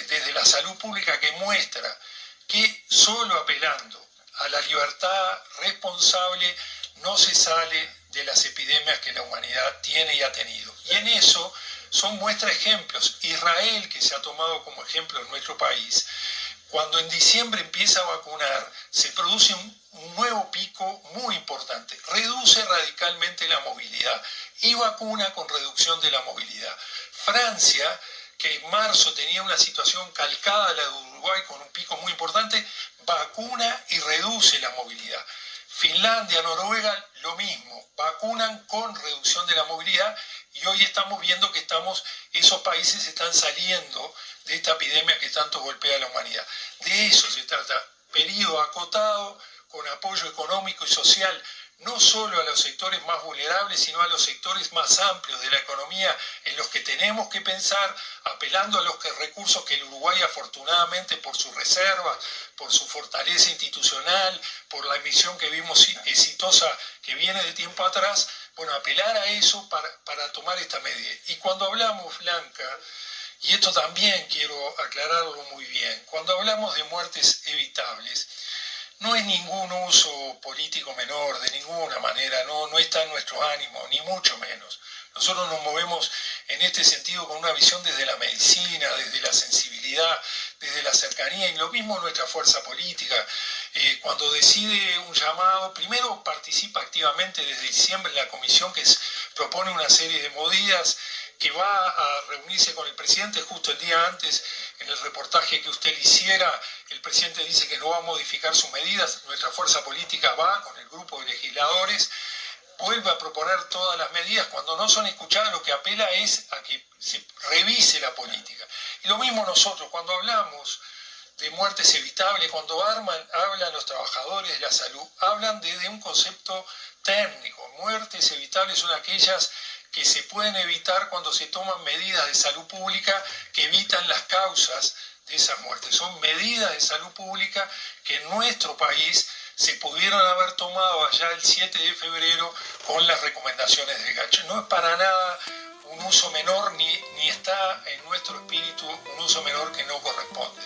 G: desde la salud pública que muestra que solo apelando a la libertad responsable no se sale de las epidemias que la humanidad tiene y ha tenido. Y en eso son muestra ejemplos. Israel, que se ha tomado como ejemplo en nuestro país, cuando en diciembre empieza a vacunar, se produce un nuevo pico muy importante. Reduce radicalmente la movilidad y vacuna con reducción de la movilidad. Francia, que en marzo tenía una situación calcada a la de Uruguay con un pico muy importante, vacuna y reduce la movilidad. Finlandia, Noruega, lo mismo, vacunan con reducción de la movilidad y hoy estamos viendo que esos países están saliendo de esta epidemia que tanto golpea a la humanidad. De eso se trata, periodo acotado, con apoyo económico y social, no solo a los sectores más vulnerables, sino a los sectores más amplios de la economía en los que tenemos que pensar, apelando a los recursos que el Uruguay afortunadamente por sus reservas, por su fortaleza institucional, por la emisión que vimos exitosa que viene de tiempo atrás, bueno, apelar a eso para tomar esta medida. Y cuando hablamos, Blanca, y esto también quiero aclararlo muy bien, cuando hablamos de muertes evitables, no es ningún uso político menor, de ninguna manera, no está en nuestro ánimo, ni mucho menos. Nosotros nos movemos en este sentido con una visión desde la medicina, desde la sensibilidad, desde la cercanía, y lo mismo nuestra fuerza política. Cuando decide un llamado, primero participa activamente desde diciembre en la comisión que propone una serie de medidas, que va a reunirse con el presidente justo el día antes. En el reportaje que usted le hiciera, el presidente dice que no va a modificar sus medidas. Nuestra fuerza política va con el grupo de legisladores, vuelve a proponer todas las medidas. Cuando no son escuchadas, lo que apela es a que se revise la política. Y lo mismo nosotros, cuando hablamos de muertes evitables, cuando hablan los trabajadores de la salud, hablan desde un concepto técnico. Muertes evitables son aquellas que se pueden evitar cuando se toman medidas de salud pública que evitan las causas de esas muertes. Son medidas de salud pública que en nuestro país se pudieron haber tomado allá el 7 de febrero con las recomendaciones de Gacho. No es para nada un uso menor, ni está en nuestro espíritu un uso menor que no corresponde.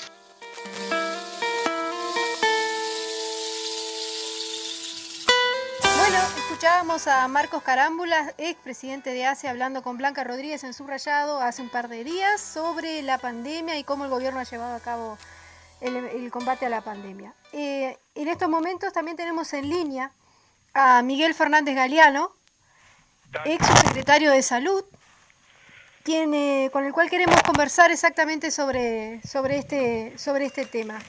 C: Bueno, escuchábamos a Marcos Carámbula, expresidente de ACE, hablando con Blanca Rodríguez en Subrayado hace un par de días sobre la pandemia y cómo el gobierno ha llevado a cabo el combate a la pandemia. En estos momentos también tenemos en línea a Miguel Fernández Galeano, ex secretario de Salud, con el cual queremos conversar exactamente sobre este tema.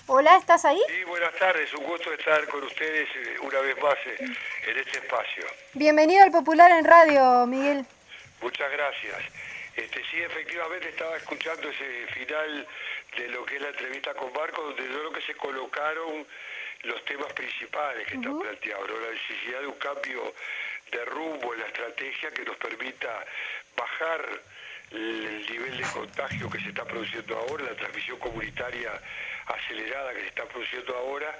C: Hola, ¿estás ahí?
H: Sí, buenas tardes, un gusto estar con ustedes una vez más en este espacio.
C: Bienvenido al Popular en Radio, Miguel.
H: Muchas gracias. Sí, efectivamente estaba escuchando ese final de lo que es la entrevista con Marco, donde yo creo que se colocaron los temas principales que están planteados, ¿no? La necesidad de un cambio de rumbo en la estrategia que nos permita bajar el nivel de contagio que se está produciendo ahora, la transmisión comunitaria acelerada que se está produciendo ahora,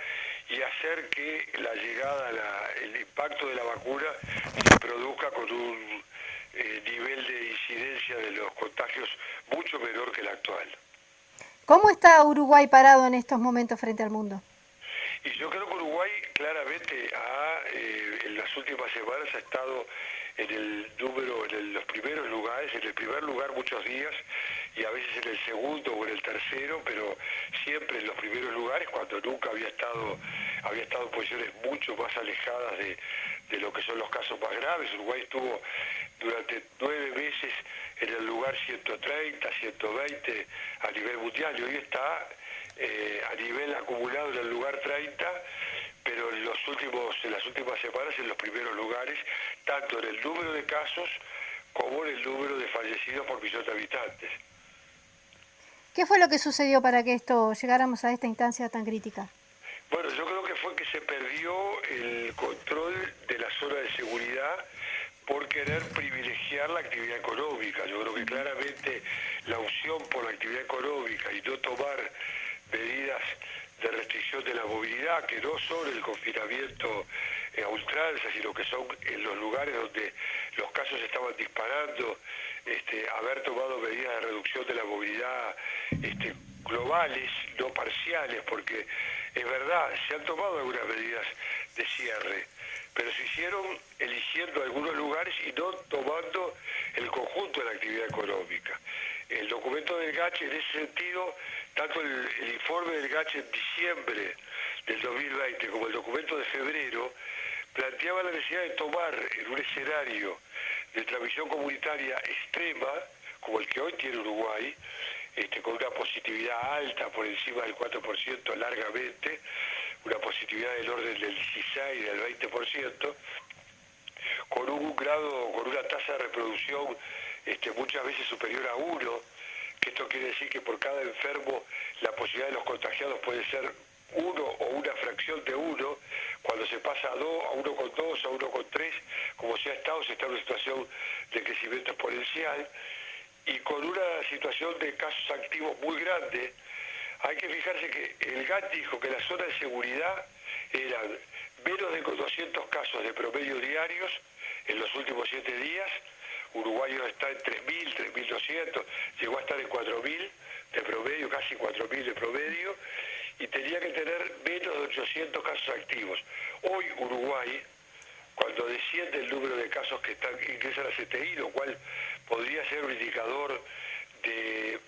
H: y hacer que la llegada, el impacto de la vacuna se produzca con un nivel de incidencia de los contagios mucho menor que el actual.
C: ¿Cómo está Uruguay parado en estos momentos frente al mundo?
H: Y yo creo que Uruguay claramente en las últimas semanas ha estado en los primeros lugares, en el primer lugar muchos días, y a veces en el segundo o en el tercero, pero siempre en los primeros lugares, cuando nunca había estado en posiciones mucho más alejadas de lo que son los casos más graves. Uruguay estuvo durante 9 meses en el lugar 130, 120 a nivel mundial, y hoy está a nivel acumulado en el lugar 30, pero en las últimas semanas en los primeros lugares, tanto en el número de casos como en el número de fallecidos por millón de habitantes.
C: ¿Qué fue lo que sucedió para que llegáramos a esta instancia tan crítica?
H: Bueno, yo creo que fue que se perdió el control de la zona de seguridad por querer privilegiar la actividad económica. Yo creo que claramente la opción por la actividad económica y no tomar medidas de restricción de la movilidad, que no son el confinamiento a ultranza, sino que son en los lugares donde los casos estaban disparando, haber tomado medidas de reducción de la movilidad globales, no parciales, porque es verdad, se han tomado algunas medidas de cierre, pero se hicieron eligiendo algunos lugares y no tomando el conjunto de la actividad económica. El documento del GACH, en ese sentido, tanto el informe del GACH en diciembre del 2020 como el documento de febrero, planteaba la necesidad de tomar en un escenario de transmisión comunitaria extrema, como el que hoy tiene Uruguay, con una positividad alta por encima del 4% largamente, una positividad del orden del 16, del 20%, con un grado, con una tasa de reproducción muchas veces superior a 1, que esto quiere decir que por cada enfermo la posibilidad de los contagiados puede ser 1 o una fracción de 1, cuando se pasa a 2, a 1,2, a 1,3, como se está en una situación de crecimiento exponencial, y con una situación de casos activos muy grande. Hay que fijarse que el GAT dijo que la zona de seguridad eran menos de 200 casos de promedio diarios en los últimos 7 días. Uruguay está en 3.000, 3.200, llegó a estar en 4.000 de promedio, casi 4.000 de promedio, y tenía que tener menos de 800 casos activos. Hoy Uruguay, cuando desciende el número de casos que ingresan a CTI, lo cual podría ser un indicador de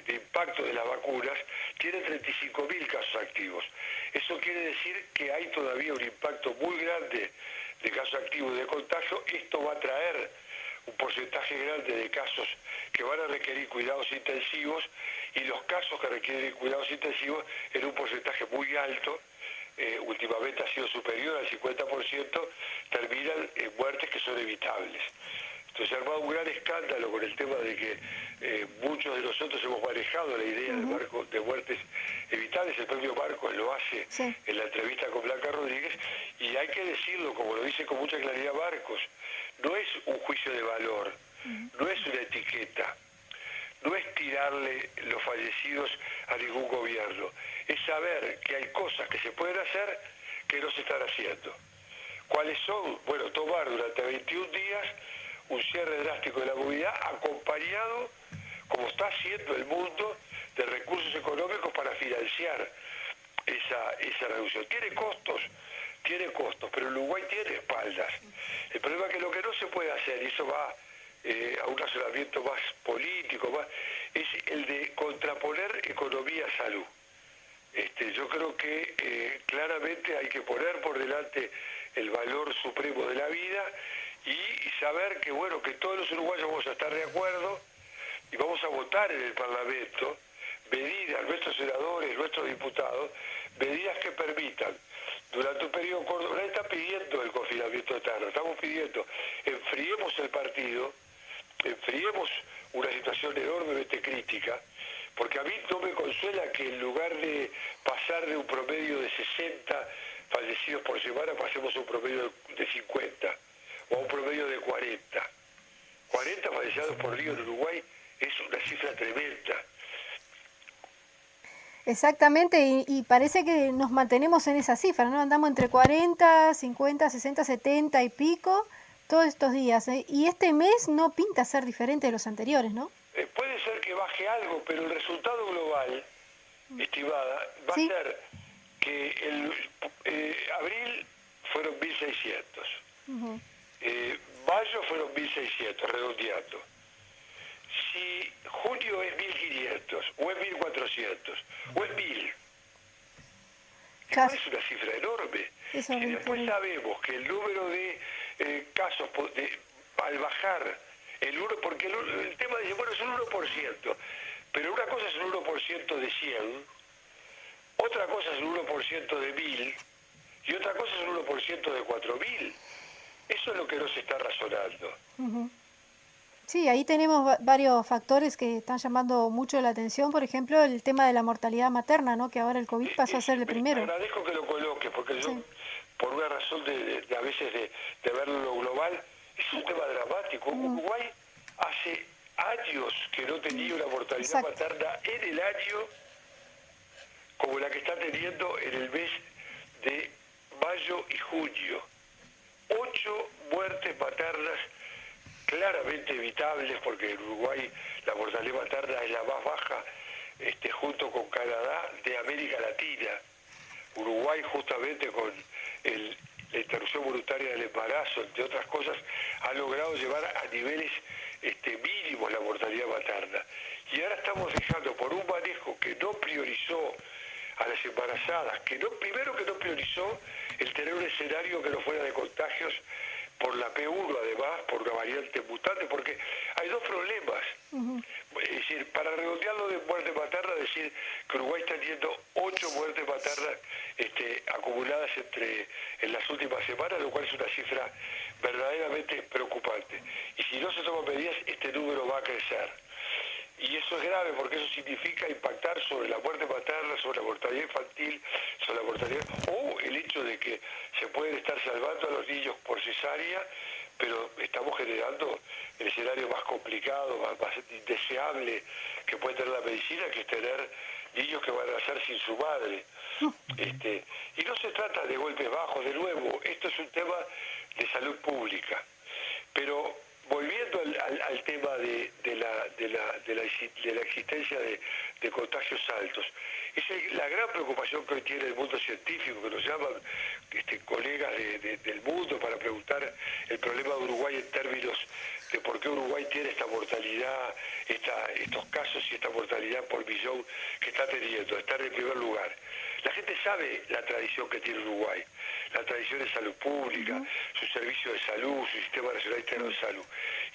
H: impacto de las vacunas, tiene 35.000 casos activos. Eso quiere decir que hay todavía un impacto muy grande de casos activos de contagio. Esto va a traer un porcentaje grande de casos que van a requerir cuidados intensivos, y los casos que requieren cuidados intensivos en un porcentaje muy alto, últimamente ha sido superior al 50%, terminan en muertes que son evitables. Entonces se ha armado un gran escándalo con el tema de que muchos de nosotros hemos manejado la idea de muertes evitables. El propio Marcos lo hace en la entrevista con Blanca Rodríguez, y hay que decirlo, como lo dice con mucha claridad Marcos, no es un juicio de valor, no es una etiqueta, no es tirarle los fallecidos a ningún gobierno, es saber que hay cosas que se pueden hacer que no se están haciendo. ¿Cuáles son? Bueno, tomar durante 21 días un cierre drástico de la movilidad acompañado, como está haciendo el mundo, de recursos económicos para financiar esa reducción. Tiene costos, pero Uruguay tiene espaldas. El problema es que lo que no se puede hacer, y eso va a un razonamiento más político, es el de contraponer economía a salud. Yo creo que claramente hay que poner por delante el valor supremo de la vida y saber que, bueno, que todos los uruguayos vamos a estar de acuerdo y vamos a votar en el Parlamento medidas, nuestros senadores, nuestros diputados, medidas que permitan durante un periodo corto. Nadie está pidiendo el confinamiento eterno, estamos pidiendo enfriemos el partido, enfriemos una situación enormemente crítica, porque a mí no me consuela que en lugar de pasar de un promedio de 60 fallecidos por semana pasemos a un promedio de 50 o a un promedio de 40. 40 fallecidos por día en Uruguay es una cifra tremenda.
C: Exactamente, y parece que nos mantenemos en esa cifra, ¿no? Andamos entre 40, 50, 60, 70 y pico todos estos días, ¿eh? Y este mes no pinta ser diferente de los anteriores, ¿no?
H: Puede ser que baje algo, pero el resultado global, estimada, va a ser que abril fueron 1.600, mayo fueron 1.600, redondeando. Si junio es 1.500, o es 1.400, o es 1.000, no es una cifra enorme. Si después sabemos que el número de casos al bajar el 1%, porque el tema dice, bueno, es un 1%, pero una cosa es un 1% de 100, otra cosa es un 1% de 1.000, y otra cosa es un 1% de 4.000. Eso es lo que no se está razonando.
C: Sí, ahí tenemos varios factores que están llamando mucho la atención, por ejemplo, el tema de la mortalidad materna, ¿no? Que ahora el COVID pasó a ser el primero.
H: Agradezco que lo coloques, porque yo, por una razón de a veces de verlo en lo global, es un tema dramático. Uruguay hace años que no tenía una mortalidad materna en el año como la que está teniendo en el mes de mayo y junio. 8 muertes maternas claramente evitables, porque en Uruguay la mortalidad materna es la más baja, junto con Canadá, de América Latina. Uruguay, justamente con la interrupción voluntaria del embarazo, entre otras cosas, ha logrado llevar a niveles mínimos la mortalidad materna. Y ahora estamos dejando, por un manejo que no priorizó a las embarazadas, primero que no priorizó el tener un escenario que no fuera de contagios por la P1, además, por una variante mutante, porque hay dos problemas. Es decir, para redondearlo de muerte materna, decir que Uruguay está teniendo 8 muertes maternas acumuladas en las últimas semanas, lo cual es una cifra verdaderamente preocupante. Y si no se toman medidas, este número va a crecer. Y eso es grave porque eso significa impactar sobre la muerte materna, sobre la mortalidad infantil, sobre la mortalidad, o el hecho de que se pueden estar salvando a los niños por cesárea, pero estamos generando el escenario más complicado, más indeseable que puede tener la medicina, que es tener niños que van a nacer sin su madre. Y no se trata de golpes bajos, de nuevo, esto es un tema de salud pública. Pero volviendo al tema de la existencia de contagios altos, es la gran preocupación que hoy tiene el mundo científico, que nos llaman colegas del mundo para preguntar el problema de Uruguay en términos de por qué Uruguay tiene esta mortalidad, estos casos y esta mortalidad por millón que está teniendo, estar en primer lugar. La gente sabe la tradición que tiene Uruguay, la tradición de salud pública, su servicio de salud, su sistema nacional interno de salud.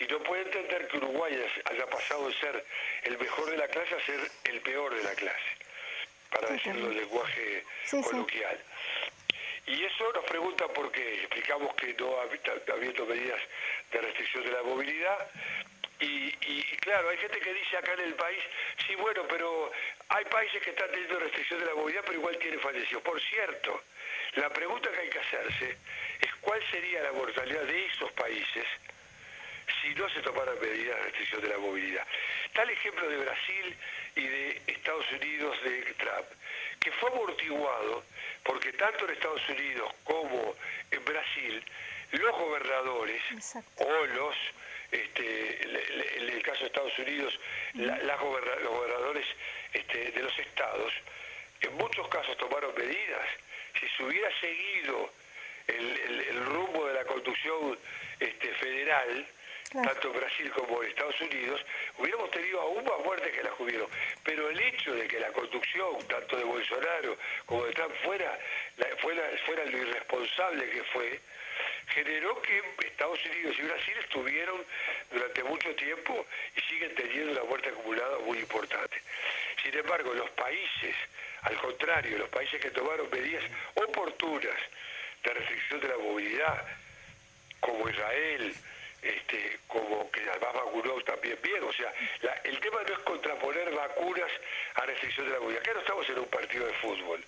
H: Y no puede entender que Uruguay haya pasado de ser el mejor de la clase a ser el peor de la clase, para decirlo en lenguaje coloquial. Y eso nos pregunta por qué. Explicamos que no habiendo medidas de restricción de la movilidad. Y claro, hay gente que dice acá en el país, sí, bueno, pero hay países que están teniendo restricción de la movilidad, pero igual tienen fallecidos. Por cierto, la pregunta que hay que hacerse es cuál sería la mortalidad de esos países si no se tomaran medidas de restricción de la movilidad. Tal ejemplo de Brasil y de Estados Unidos de Trump, que fue amortiguado porque tanto en Estados Unidos como en Brasil, los gobernadores o los, en el caso de Estados Unidos, los gobernadores de los estados, en muchos casos tomaron medidas. Si se hubiera seguido el rumbo de la conducción federal, tanto en Brasil como en Estados Unidos, hubiéramos tenido aún más muertes que las que hubieron. Pero el hecho de que la conducción, tanto de Bolsonaro como de Trump, fuera lo irresponsable que fue, generó que Estados Unidos y Brasil estuvieron durante mucho tiempo y siguen teniendo una muerte acumulada muy importante. Sin embargo, los países, al contrario, los países que tomaron medidas oportunas de restricción de la movilidad, como Israel, como que además vacunó también bien, o sea, el tema no es contraponer vacunas a restricción de la movilidad. Acá no estamos en un partido de fútbol.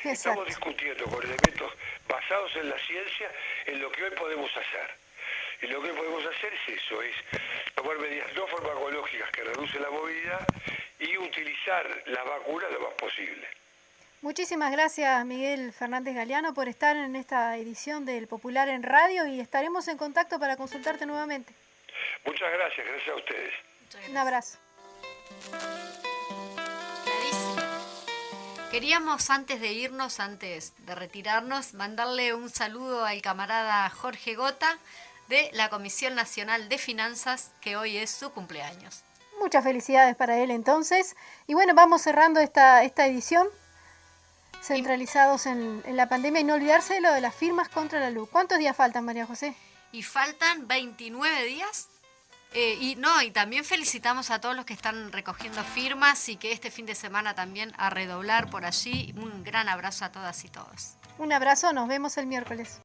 H: Estamos discutiendo con elementos basados en la ciencia en lo que hoy podemos hacer. Y lo que hoy podemos hacer es eso, es tomar medidas no farmacológicas que reducen la movilidad y utilizar la vacuna lo más posible.
C: Muchísimas gracias, Miguel Fernández Galeano, por estar en esta edición del Popular en Radio y estaremos en contacto para consultarte nuevamente.
H: Muchas gracias a ustedes.
C: Un abrazo.
D: Queríamos, antes de irnos, antes de retirarnos, mandarle un saludo al camarada Jorge Gota de la Comisión Nacional de Finanzas, que hoy es su cumpleaños.
C: Muchas felicidades para él entonces. Y bueno, vamos cerrando esta edición. Centralizados en la pandemia y no olvidarse de lo de las firmas contra la luz. ¿Cuántos días faltan, María José?
D: Y faltan 29 días. Y también felicitamos a todos los que están recogiendo firmas y que este fin de semana también a redoblar por allí. Un gran abrazo a todas y todos.
C: Un abrazo, nos vemos el miércoles.